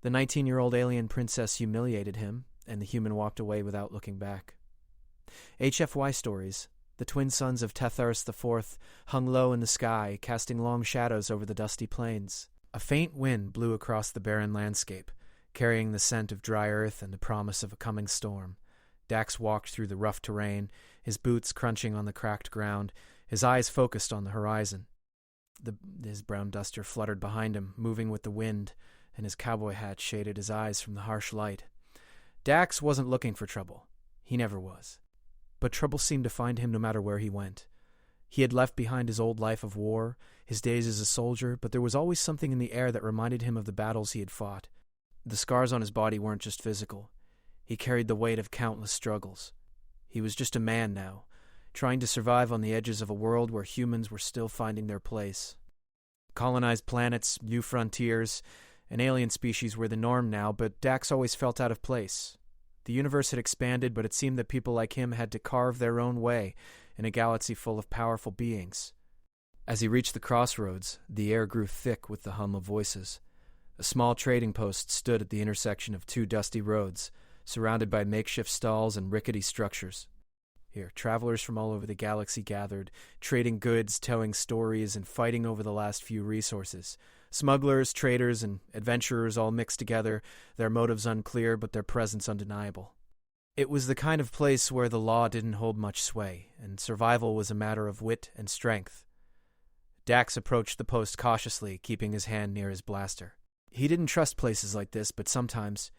The 19-year-old alien princess humiliated him, and the human walked away without looking back. HFY Stories, the twin sons of Tethars IV, hung low in the sky, casting long shadows over the dusty plains. A faint wind blew across the barren landscape, carrying the scent of dry earth and the promise of a coming storm. Dax walked through the rough terrain, his boots crunching on the cracked ground, his eyes focused on the horizon. His brown duster fluttered behind him, moving with the wind, and his cowboy hat shaded his eyes from the harsh light. Dax wasn't looking for trouble. He never was. But trouble seemed to find him no matter where he went. He had left behind his old life of war, his days as a soldier, but there was always something in the air that reminded him of the battles he had fought. The scars on his body weren't just physical. He carried the weight of countless struggles. He was just a man now, trying to survive on the edges of a world where humans were still finding their place. Colonized planets, new frontiers, and alien species were the norm now, but Dax always felt out of place. The universe had expanded, but it seemed that people like him had to carve their own way in a galaxy full of powerful beings. As he reached the crossroads, the air grew thick with the hum of voices. A small trading post stood at the intersection of two dusty roads, surrounded by makeshift stalls and rickety structures. Here, travelers from all over the galaxy gathered, trading goods, telling stories, and fighting over the last few resources. Smugglers, traders, and adventurers all mixed together, their motives unclear, but their presence undeniable. It was the kind of place where the law didn't hold much sway, and survival was a matter of wit and strength. Dax approached the post cautiously, keeping his hand near his blaster. He didn't trust places like this, but sometimes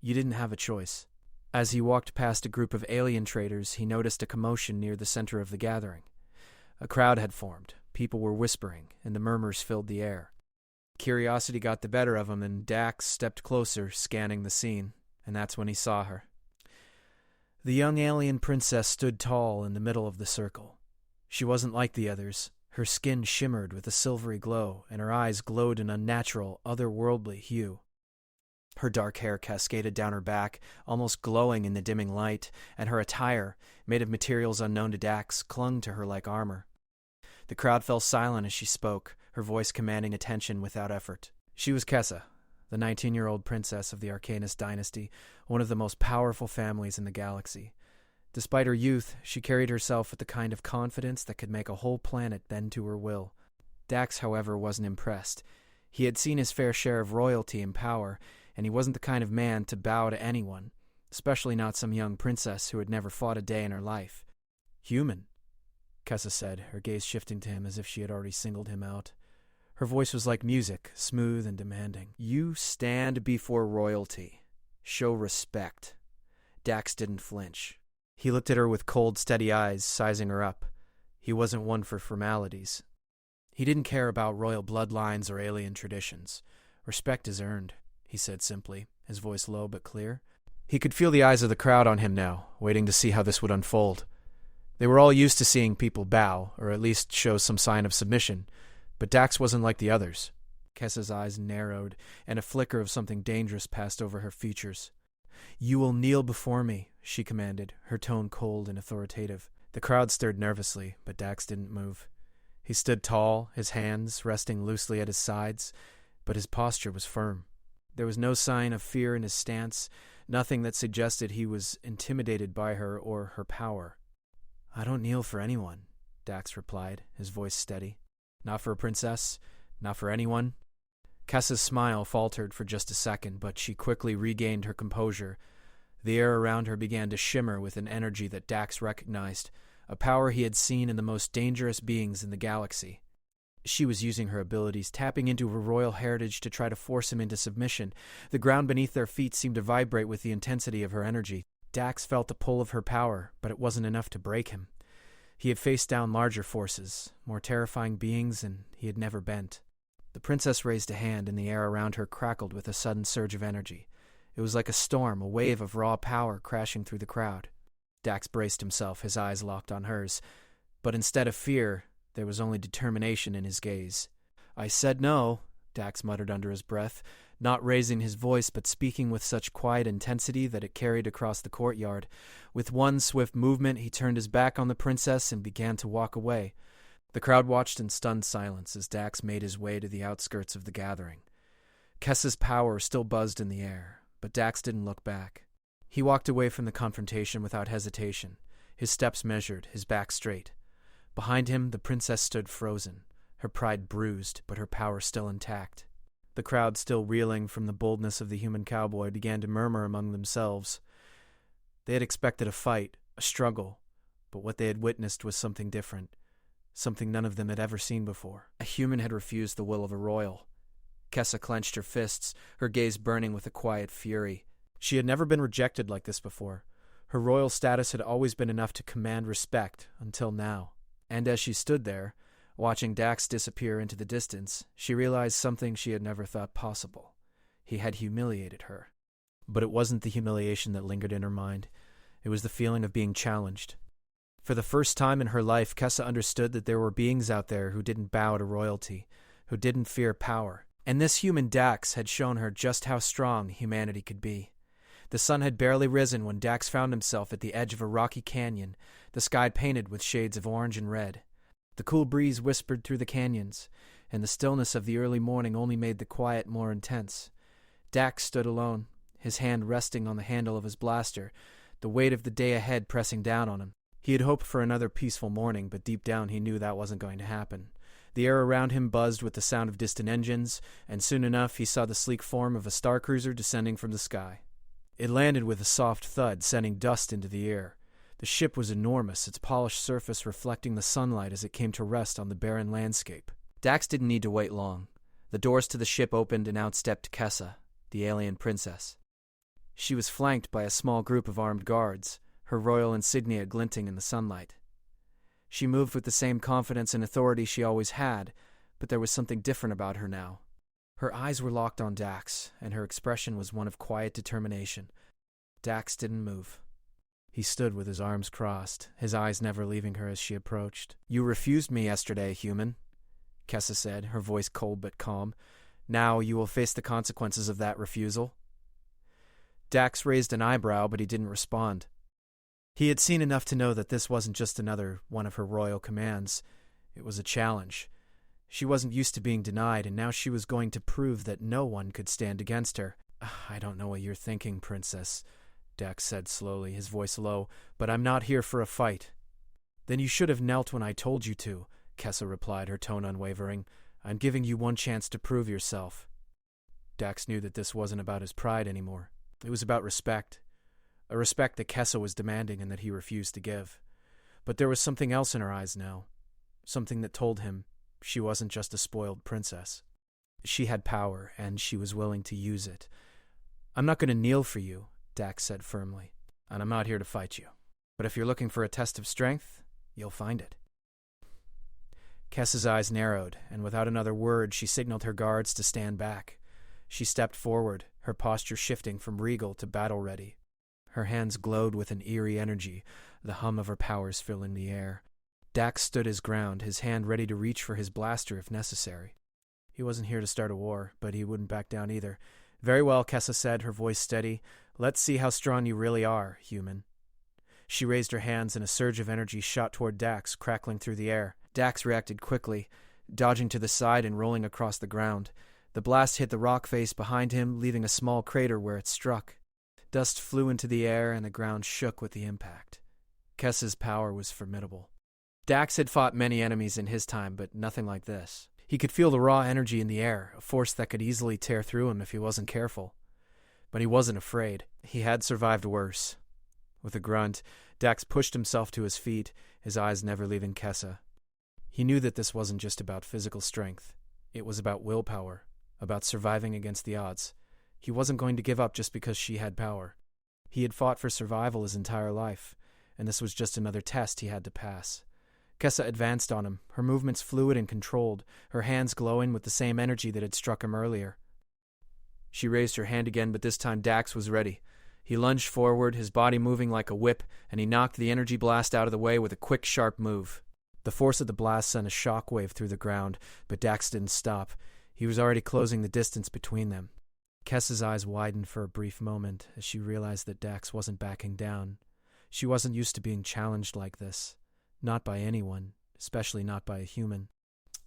you didn't have a choice. As he walked past a group of alien traders, he noticed a commotion near the center of the gathering. A crowd had formed, people were whispering, and the murmurs filled the air. Curiosity got the better of him, and Dax stepped closer, scanning the scene, and that's when he saw her. The young alien princess stood tall in the middle of the circle. She wasn't like the others. Her skin shimmered with a silvery glow, and her eyes glowed an unnatural, otherworldly hue. Her dark hair cascaded down her back, almost glowing in the dimming light, and her attire, made of materials unknown to Dax, clung to her like armor. The crowd fell silent as she spoke, her voice commanding attention without effort. She was Kessa, the 19-year-old princess of the Arcanist dynasty, one of the most powerful families in the galaxy. Despite her youth, she carried herself with the kind of confidence that could make a whole planet bend to her will. Dax, however, wasn't impressed. He had seen his fair share of royalty and power, and he wasn't the kind of man to bow to anyone, especially not some young princess who had never fought a day in her life. "Human," Kessa said, her gaze shifting to him as if she had already singled him out. Her voice was like music, smooth and demanding. "You stand before royalty. Show respect." Dax didn't flinch. He looked at her with cold, steady eyes, sizing her up. He wasn't one for formalities. He didn't care about royal bloodlines or alien traditions. "Respect is earned," he said simply, his voice low but clear. He could feel the eyes of the crowd on him now, waiting to see how this would unfold. They were all used to seeing people bow, or at least show some sign of submission, but Dax wasn't like the others. Kessa's eyes narrowed, and a flicker of something dangerous passed over her features. "You will kneel before me," she commanded, her tone cold and authoritative. The crowd stirred nervously, but Dax didn't move. He stood tall, his hands resting loosely at his sides, but his posture was firm. There was no sign of fear in his stance, nothing that suggested he was intimidated by her or her power. "I don't kneel for anyone," Dax replied, his voice steady. "Not for a princess, not for anyone." Kessa's smile faltered for just a second, but she quickly regained her composure. The air around her began to shimmer with an energy that Dax recognized, a power he had seen in the most dangerous beings in the galaxy. She was using her abilities, tapping into her royal heritage to try to force him into submission. The ground beneath their feet seemed to vibrate with the intensity of her energy. Dax felt the pull of her power, but it wasn't enough to break him. He had faced down larger forces, more terrifying beings, and he had never bent. The princess raised a hand, and the air around her crackled with a sudden surge of energy. It was like a storm, a wave of raw power crashing through the crowd. Dax braced himself, his eyes locked on hers. But instead of fear, there was only determination in his gaze. "I said no," Dax muttered under his breath, not raising his voice but speaking with such quiet intensity that it carried across the courtyard. With one swift movement, he turned his back on the princess and began to walk away. The crowd watched in stunned silence as Dax made his way to the outskirts of the gathering. Kessa's power still buzzed in the air, but Dax didn't look back. He walked away from the confrontation without hesitation, his steps measured, his back straight. Behind him, the princess stood frozen, her pride bruised, but her power still intact. The crowd, still reeling from the boldness of the human cowboy, began to murmur among themselves. They had expected a fight, a struggle, but what they had witnessed was something different, something none of them had ever seen before. A human had refused the will of a royal. Kessa clenched her fists, her gaze burning with a quiet fury. She had never been rejected like this before. Her royal status had always been enough to command respect, until now. And as she stood there, watching Dax disappear into the distance, she realized something she had never thought possible. He had humiliated her. But it wasn't the humiliation that lingered in her mind. It was the feeling of being challenged. For the first time in her life, Kessa understood that there were beings out there who didn't bow to royalty, who didn't fear power. And this human Dax had shown her just how strong humanity could be. The sun had barely risen when Dax found himself at the edge of a rocky canyon, the sky painted with shades of orange and red. The cool breeze whispered through the canyons, and the stillness of the early morning only made the quiet more intense. Dax stood alone, his hand resting on the handle of his blaster, the weight of the day ahead pressing down on him. He had hoped for another peaceful morning, but deep down he knew that wasn't going to happen. The air around him buzzed with the sound of distant engines, and soon enough he saw the sleek form of a star cruiser descending from the sky. It landed with a soft thud, sending dust into the air. The ship was enormous, its polished surface reflecting the sunlight as it came to rest on the barren landscape. Dax didn't need to wait long. The doors to the ship opened and out stepped Kessa, the alien princess. She was flanked by a small group of armed guards, her royal insignia glinting in the sunlight. She moved with the same confidence and authority she always had, but there was something different about her now. Her eyes were locked on Dax, and her expression was one of quiet determination. Dax didn't move. He stood with his arms crossed, his eyes never leaving her as she approached. "You refused me yesterday, human," Kessa said, her voice cold but calm. "Now you will face the consequences of that refusal." Dax raised an eyebrow, but he didn't respond. He had seen enough to know that this wasn't just another one of her royal commands. It was a challenge. She wasn't used to being denied, and now she was going to prove that no one could stand against her. "I don't know what you're thinking, princess," Dax said slowly, his voice low, "but I'm not here for a fight." "Then you should have knelt when I told you to," Kessa replied, her tone unwavering. "I'm giving you one chance to prove yourself." Dax knew that this wasn't about his pride anymore. It was about respect. A respect that Kessa was demanding and that he refused to give. But there was something else in her eyes now. Something that told him she wasn't just a spoiled princess. She had power, and she was willing to use it. "I'm not going to kneel for you," Dax said firmly, "and I'm not here to fight you. But if you're looking for a test of strength, you'll find it." Kessa's eyes narrowed, and without another word she signaled her guards to stand back. She stepped forward, her posture shifting from regal to battle-ready. Her hands glowed with an eerie energy, the hum of her powers filling the air. Dax stood his ground, his hand ready to reach for his blaster if necessary. He wasn't here to start a war, but he wouldn't back down either. "Very well," Kessa said, her voice steady. "Let's see how strong you really are, human." She raised her hands, and a surge of energy shot toward Dax, crackling through the air. Dax reacted quickly, dodging to the side and rolling across the ground. The blast hit the rock face behind him, leaving a small crater where it struck. Dust flew into the air, and the ground shook with the impact. Kessa's power was formidable. Dax had fought many enemies in his time, but nothing like this. He could feel the raw energy in the air, a force that could easily tear through him if he wasn't careful. But he wasn't afraid. He had survived worse. With a grunt, Dax pushed himself to his feet, his eyes never leaving Kessa. He knew that this wasn't just about physical strength. It was about willpower, about surviving against the odds. He wasn't going to give up just because she had power. He had fought for survival his entire life, and this was just another test he had to pass. Kessa advanced on him, her movements fluid and controlled, her hands glowing with the same energy that had struck him earlier. She raised her hand again, but this time Dax was ready. He lunged forward, his body moving like a whip, and he knocked the energy blast out of the way with a quick, sharp move. The force of the blast sent a shockwave through the ground, but Dax didn't stop. He was already closing the distance between them. Kessa's eyes widened for a brief moment as she realized that Dax wasn't backing down. She wasn't used to being challenged like this. Not by anyone, especially not by a human.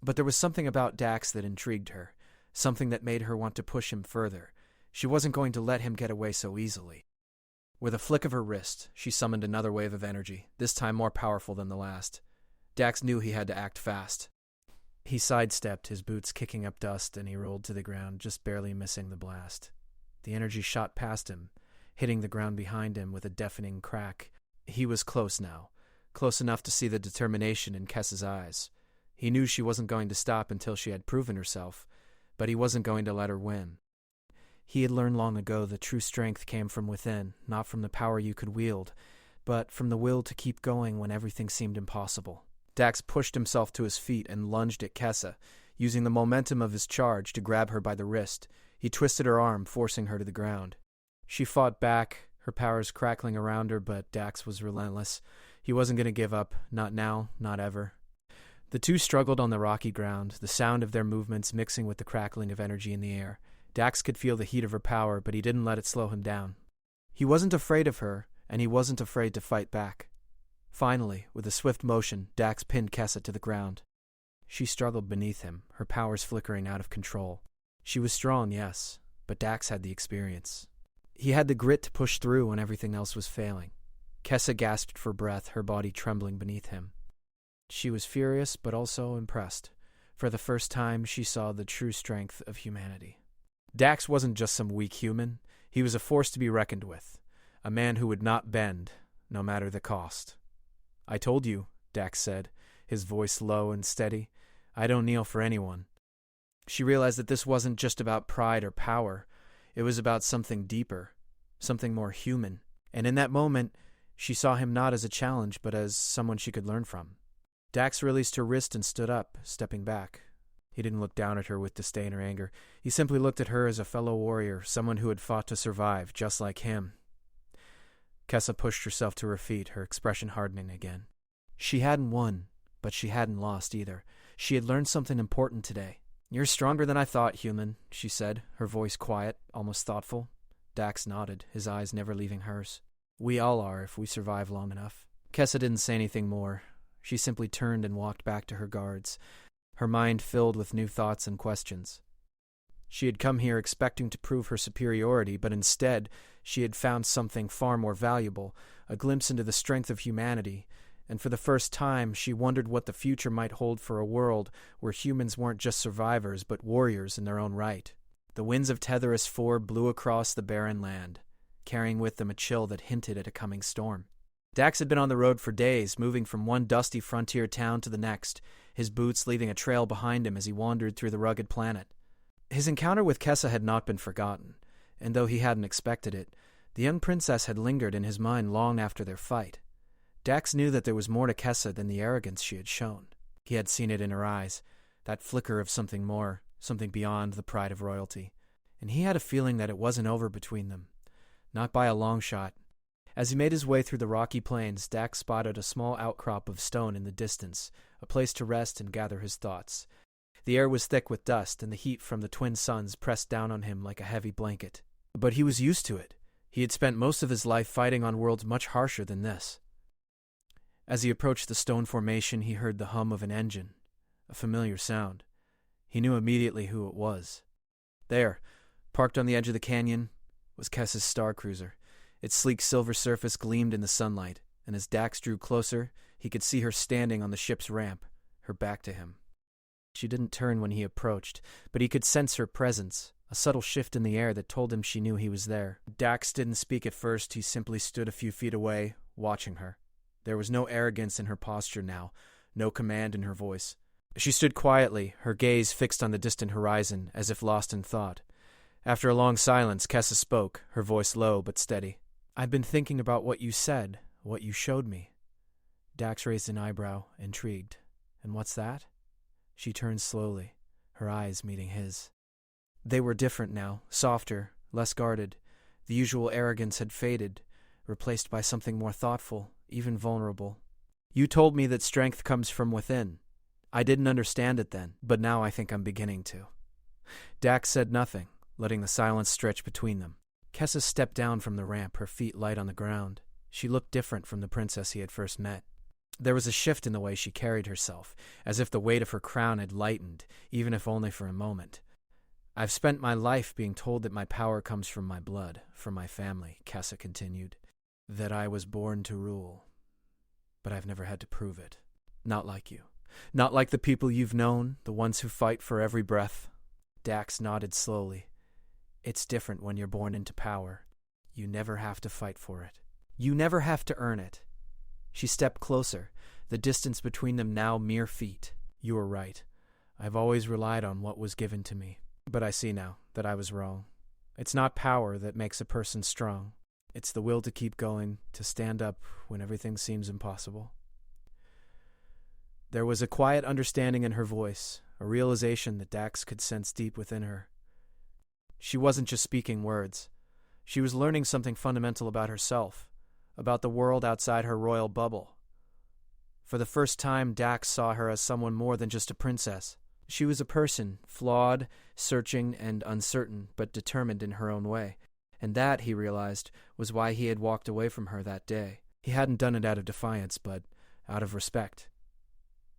But there was something about Dax that intrigued her, something that made her want to push him further. She wasn't going to let him get away so easily. With a flick of her wrist, she summoned another wave of energy, this time more powerful than the last. Dax knew he had to act fast. He sidestepped, his boots kicking up dust, and he rolled to the ground, just barely missing the blast. The energy shot past him, hitting the ground behind him with a deafening crack. He was close now, close enough to see the determination in Kessa's eyes. He knew she wasn't going to stop until she had proven herself, but he wasn't going to let her win. He had learned long ago that true strength came from within, not from the power you could wield, but from the will to keep going when everything seemed impossible. Dax pushed himself to his feet and lunged at Kessa, using the momentum of his charge to grab her by the wrist. He twisted her arm, forcing her to the ground. She fought back, her powers crackling around her, but Dax was relentless. He wasn't going to give up, not now, not ever. The two struggled on the rocky ground, the sound of their movements mixing with the crackling of energy in the air. Dax could feel the heat of her power, but he didn't let it slow him down. He wasn't afraid of her, and he wasn't afraid to fight back. Finally, with a swift motion, Dax pinned Kessa to the ground. She struggled beneath him, her powers flickering out of control. She was strong, yes, but Dax had the experience. He had the grit to push through when everything else was failing. Kessa gasped for breath, her body trembling beneath him. She was furious, but also impressed. For the first time, she saw the true strength of humanity. Dax wasn't just some weak human. He was a force to be reckoned with. A man who would not bend, no matter the cost. "I told you," Dax said, his voice low and steady. "I don't kneel for anyone." She realized that this wasn't just about pride or power. It was about something deeper, something more human. And in that moment, she saw him not as a challenge, but as someone she could learn from. Dax released her wrist and stood up, stepping back. He didn't look down at her with disdain or anger. He simply looked at her as a fellow warrior, someone who had fought to survive, just like him. Kessa pushed herself to her feet, her expression hardening again. She hadn't won, but she hadn't lost either. She had learned something important today. "You're stronger than I thought, human," she said, her voice quiet, almost thoughtful. Dax nodded, his eyes never leaving hers. "We all are if we survive long enough." Kessa didn't say anything more. She simply turned and walked back to her guards, her mind filled with new thoughts and questions. She had come here expecting to prove her superiority, but instead she had found something far more valuable, a glimpse into the strength of humanity, and for the first time she wondered what the future might hold for a world where humans weren't just survivors but warriors in their own right. The winds of Tetherus IV blew across the barren land, carrying with them a chill that hinted at a coming storm. Dax had been on the road for days, moving from one dusty frontier town to the next, his boots leaving a trail behind him as he wandered through the rugged planet. His encounter with Kessa had not been forgotten, and though he hadn't expected it, the young princess had lingered in his mind long after their fight. Dax knew that there was more to Kessa than the arrogance she had shown. He had seen it in her eyes, that flicker of something more, something beyond the pride of royalty. And he had a feeling that it wasn't over between them. Not by a long shot. As he made his way through the rocky plains, Dax spotted a small outcrop of stone in the distance, a place to rest and gather his thoughts. The air was thick with dust, and the heat from the twin suns pressed down on him like a heavy blanket. But he was used to it. He had spent most of his life fighting on worlds much harsher than this. As he approached the stone formation, he heard the hum of an engine, a familiar sound. He knew immediately who it was. There, parked on the edge of the canyon, was Kessa's star cruiser. Its sleek silver surface gleamed in the sunlight, and as Dax drew closer, he could see her standing on the ship's ramp, her back to him. She didn't turn when he approached, but he could sense her presence, a subtle shift in the air that told him she knew he was there. Dax didn't speak at first. He simply stood a few feet away, watching her. There was no arrogance in her posture now, no command in her voice. She stood quietly, her gaze fixed on the distant horizon, as if lost in thought. After a long silence, Kessa spoke, her voice low but steady. "I've been thinking about what you said, what you showed me." Dax raised an eyebrow, intrigued. "And what's that?" She turned slowly, her eyes meeting his. They were different now, softer, less guarded. The usual arrogance had faded, replaced by something more thoughtful, even vulnerable. "You told me that strength comes from within. I didn't understand it then, but now I think I'm beginning to." Dax said nothing, letting the silence stretch between them. Kessa stepped down from the ramp, her feet light on the ground. She looked different from the princess he had first met. There was a shift in the way she carried herself, as if the weight of her crown had lightened, even if only for a moment. I've spent my life being told that my power comes from my blood, from my family, Kessa continued. That I was born to rule. But I've never had to prove it. Not like you. Not like the people you've known, the ones who fight for every breath. Dax nodded slowly. It's different when you're born into power. You never have to fight for it. You never have to earn it. She stepped closer, the distance between them now mere feet. You were right. I've always relied on what was given to me. But I see now that I was wrong. It's not power that makes a person strong. It's the will to keep going, to stand up when everything seems impossible. There was a quiet understanding in her voice, a realization that Dax could sense deep within her. She wasn't just speaking words. She was learning something fundamental about herself, about the world outside her royal bubble. For the first time, Dax saw her as someone more than just a princess. She was a person, flawed, searching, and uncertain, but determined in her own way. And that, he realized, was why he had walked away from her that day. He hadn't done it out of defiance, but out of respect.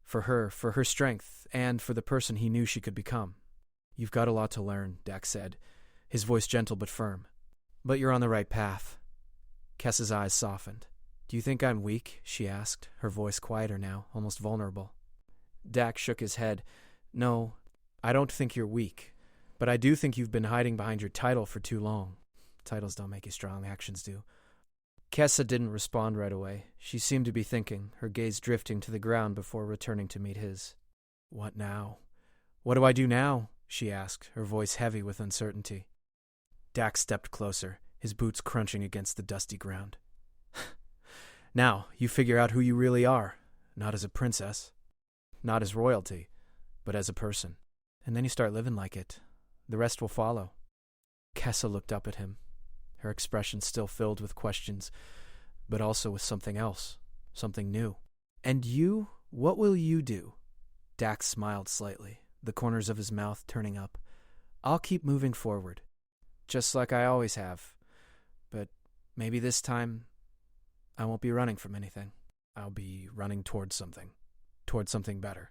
For her strength, and for the person he knew she could become. You've got a lot to learn, Dax said, his voice gentle but firm. But you're on the right path. Kessa's eyes softened. Do you think I'm weak? She asked, her voice quieter now, almost vulnerable. Dax shook his head. No, I don't think you're weak, but I do think you've been hiding behind your title for too long. Titles don't make you strong, actions do. Kessa didn't respond right away. She seemed to be thinking, her gaze drifting to the ground before returning to meet his. What now? What do I do now? She asked, her voice heavy with uncertainty. Dax stepped closer, his boots crunching against the dusty ground. Now, you figure out who you really are, not as a princess, not as royalty, but as a person. And then you start living like it. The rest will follow. Kessa looked up at him, her expression still filled with questions, but also with something else, something new. And you? What will you do? Dax smiled slightly, the corners of his mouth turning up. I'll keep moving forward, just like I always have. But maybe this time, I won't be running from anything. I'll be running towards something better.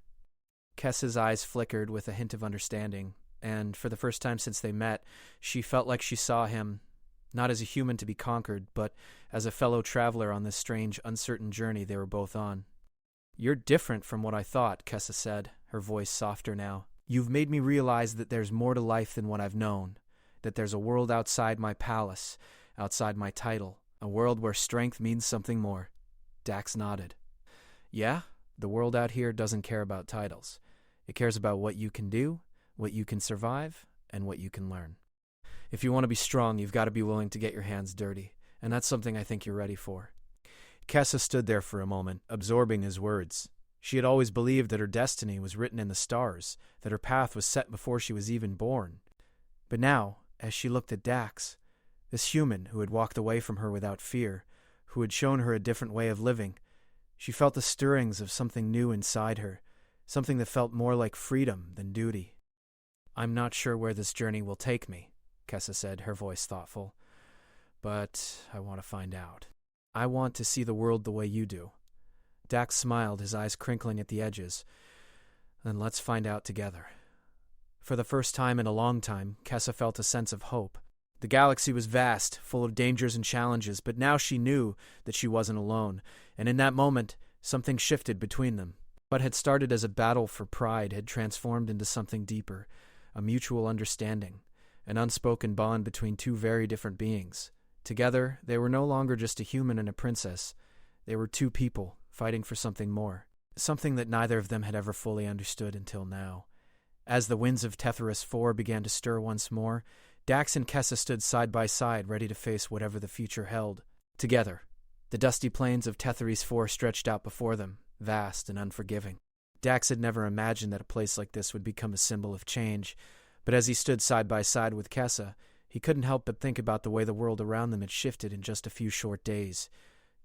Kessa's eyes flickered with a hint of understanding, and for the first time since they met, she felt like she saw him, not as a human to be conquered, but as a fellow traveler on this strange, uncertain journey they were both on. You're different from what I thought, Kessa said, her voice softer now. You've made me realize that there's more to life than what I've known, that there's a world outside my palace, outside my title, a world where strength means something more. Dax nodded. Yeah, the world out here doesn't care about titles. It cares about what you can do, what you can survive, and what you can learn. If you want to be strong, you've got to be willing to get your hands dirty, and that's something I think you're ready for. Kessa stood there for a moment, absorbing his words. She had always believed that her destiny was written in the stars, that her path was set before she was even born. But now, as she looked at Dax, this human who had walked away from her without fear, who had shown her a different way of living, she felt the stirrings of something new inside her, something that felt more like freedom than duty. I'm not sure where this journey will take me, Kessa said, her voice thoughtful. But I want to find out. I want to see the world the way you do. Dax smiled, his eyes crinkling at the edges. Then let's find out together. For the first time in a long time, Kessa felt a sense of hope. The galaxy was vast, full of dangers and challenges, but now she knew that she wasn't alone, and in that moment, something shifted between them. What had started as a battle for pride had transformed into something deeper, a mutual understanding, an unspoken bond between two very different beings. Together, they were no longer just a human and a princess. They were two people, fighting for something more, something that neither of them had ever fully understood until now. As the winds of Tethyrus IV began to stir once more, Dax and Kessa stood side by side, ready to face whatever the future held. Together, the dusty plains of Tethyrus IV stretched out before them, vast and unforgiving. Dax had never imagined that a place like this would become a symbol of change, but as he stood side by side with Kessa, he couldn't help but think about the way the world around them had shifted in just a few short days.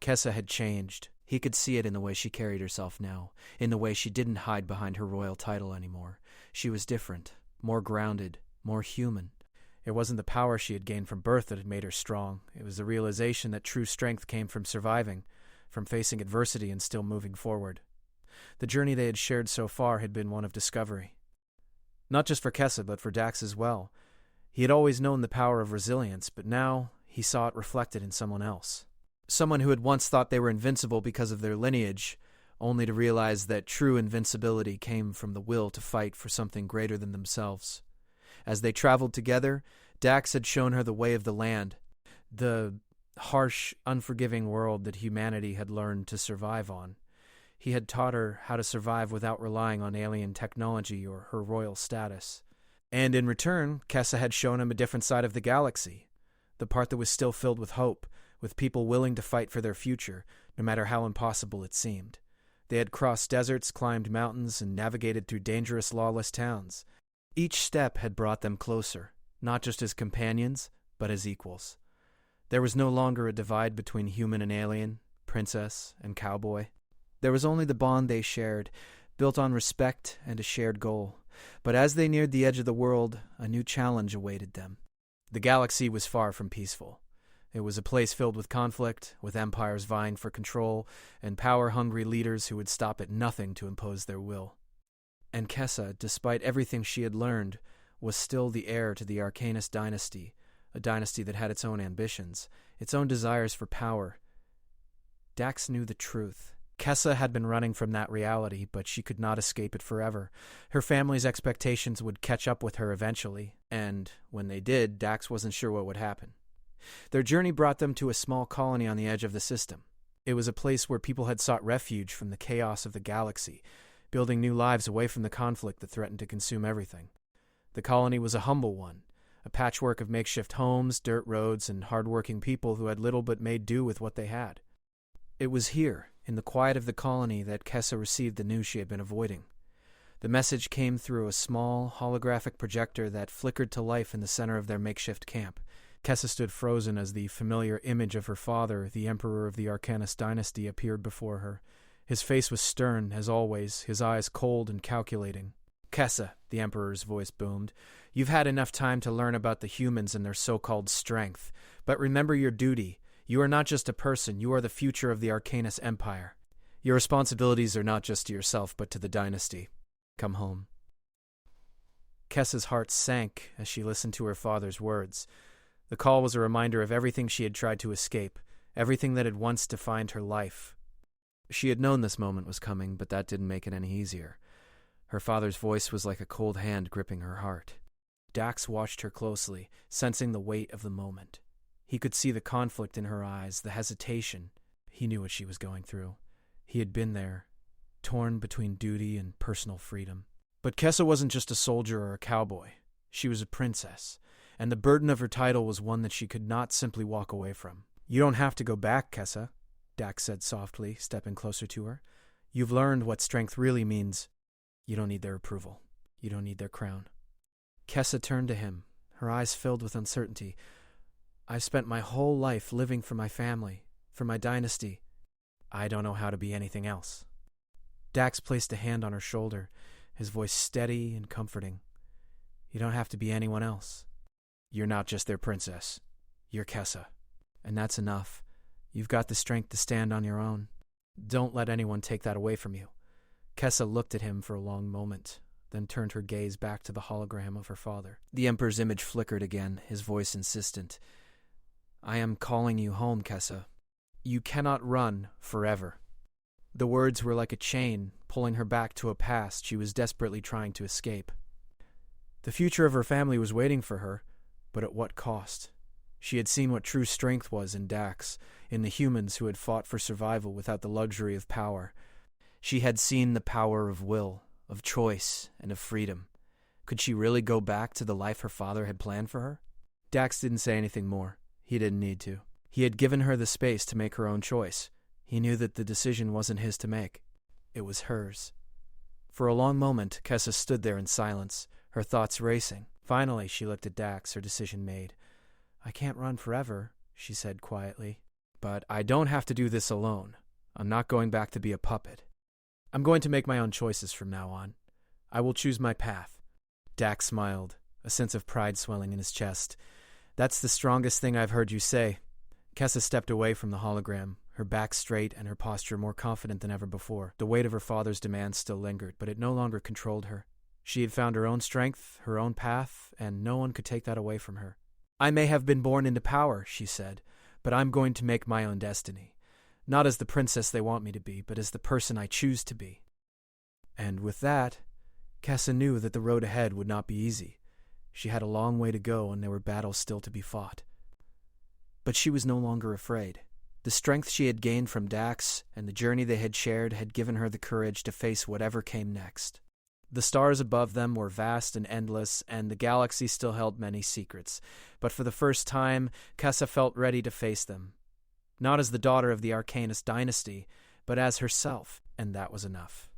Kessa had changed. He could see it in the way she carried herself now, in the way she didn't hide behind her royal title anymore. She was different, more grounded, more human. It wasn't the power she had gained from birth that had made her strong. It was the realization that true strength came from surviving, from facing adversity and still moving forward. The journey they had shared so far had been one of discovery. Not just for Kessa, but for Dax as well. He had always known the power of resilience, but now he saw it reflected in someone else. Someone who had once thought they were invincible because of their lineage, only to realize that true invincibility came from the will to fight for something greater than themselves. As they traveled together, Dax had shown her the way of the land, the harsh, unforgiving world that humanity had learned to survive on. He had taught her how to survive without relying on alien technology or her royal status. And in return, Kessa had shown him a different side of the galaxy, the part that was still filled with hope, with people willing to fight for their future, no matter how impossible it seemed. They had crossed deserts, climbed mountains, and navigated through dangerous, lawless towns. Each step had brought them closer, not just as companions, but as equals. There was no longer a divide between human and alien, princess and cowboy. There was only the bond they shared, built on respect and a shared goal. But as they neared the edge of the world, a new challenge awaited them. The galaxy was far from peaceful. It was a place filled with conflict, with empires vying for control, and power-hungry leaders who would stop at nothing to impose their will. And Kessa, despite everything she had learned, was still the heir to the Arcanist dynasty, a dynasty that had its own ambitions, its own desires for power. Dax knew the truth. Kessa had been running from that reality, but she could not escape it forever. Her family's expectations would catch up with her eventually, and when they did, Dax wasn't sure what would happen. Their journey brought them to a small colony on the edge of the system. It was a place where people had sought refuge from the chaos of the galaxy, building new lives away from the conflict that threatened to consume everything. The colony was a humble one, a patchwork of makeshift homes, dirt roads, and hard-working people who had little but made do with what they had. It was here, in the quiet of the colony, that Kessa received the news she had been avoiding. The message came through a small, holographic projector that flickered to life in the center of their makeshift camp. Kessa stood frozen as the familiar image of her father, the Emperor of the Arcanist dynasty, appeared before her. His face was stern, as always, his eyes cold and calculating. "Kessa," the Emperor's voice boomed, "you've had enough time to learn about the humans and their so-called strength. But remember your duty. You are not just a person, you are the future of the Arcanist Empire. Your responsibilities are not just to yourself, but to the dynasty. Come home." Kessa's heart sank as she listened to her father's words. The call was a reminder of everything she had tried to escape, everything that had once defined her life. She had known this moment was coming, but that didn't make it any easier. Her father's voice was like a cold hand gripping her heart. Dax watched her closely, sensing the weight of the moment. He could see the conflict in her eyes, the hesitation. He knew what she was going through. He had been there, torn between duty and personal freedom. But Kessa wasn't just a soldier or a cowboy. She was a princess, and the burden of her title was one that she could not simply walk away from. "You don't have to go back, Kessa," Dax said softly, stepping closer to her. "You've learned what strength really means. You don't need their approval. You don't need their crown." Kessa turned to him, her eyes filled with uncertainty. "I've spent my whole life living for my family, for my dynasty. I don't know how to be anything else." Dax placed a hand on her shoulder, his voice steady and comforting. "You don't have to be anyone else. You're not just their princess. You're Kessa. And that's enough. You've got the strength to stand on your own. Don't let anyone take that away from you." Kessa looked at him for a long moment, then turned her gaze back to the hologram of her father. The Emperor's image flickered again, his voice insistent. "I am calling you home, Kessa. You cannot run forever." The words were like a chain, pulling her back to a past she was desperately trying to escape. The future of her family was waiting for her, but at what cost? She had seen what true strength was in Dax, in the humans who had fought for survival without the luxury of power. She had seen the power of will, of choice, and of freedom. Could she really go back to the life her father had planned for her? Dax didn't say anything more. He didn't need to. He had given her the space to make her own choice. He knew that the decision wasn't his to make. It was hers. For a long moment, Kessa stood there in silence, her thoughts racing. Finally, she looked at Dax, her decision made. "I can't run forever," she said quietly. "But I don't have to do this alone. I'm not going back to be a puppet. I'm going to make my own choices from now on. I will choose my path." Dax smiled, a sense of pride swelling in his chest. "That's the strongest thing I've heard you say." Kessa stepped away from the hologram, her back straight and her posture more confident than ever before. The weight of her father's demands still lingered, but it no longer controlled her. She had found her own strength, her own path, and no one could take that away from her. "I may have been born into power," she said, "but I'm going to make my own destiny. Not as the princess they want me to be, but as the person I choose to be." And with that, Kessa knew that the road ahead would not be easy. She had a long way to go, and there were battles still to be fought. But she was no longer afraid. The strength she had gained from Dax and the journey they had shared had given her the courage to face whatever came next. The stars above them were vast and endless, and the galaxy still held many secrets. But for the first time, Kessa felt ready to face them. Not as the daughter of the Arcanist dynasty, but as herself, and that was enough.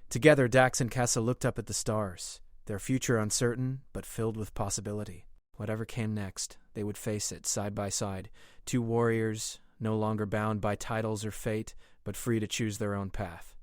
Together, Dax and Kessa looked up at the stars, their future uncertain, but filled with possibility. Whatever came next, they would face it side by side, two warriors, no longer bound by titles or fate, but free to choose their own path.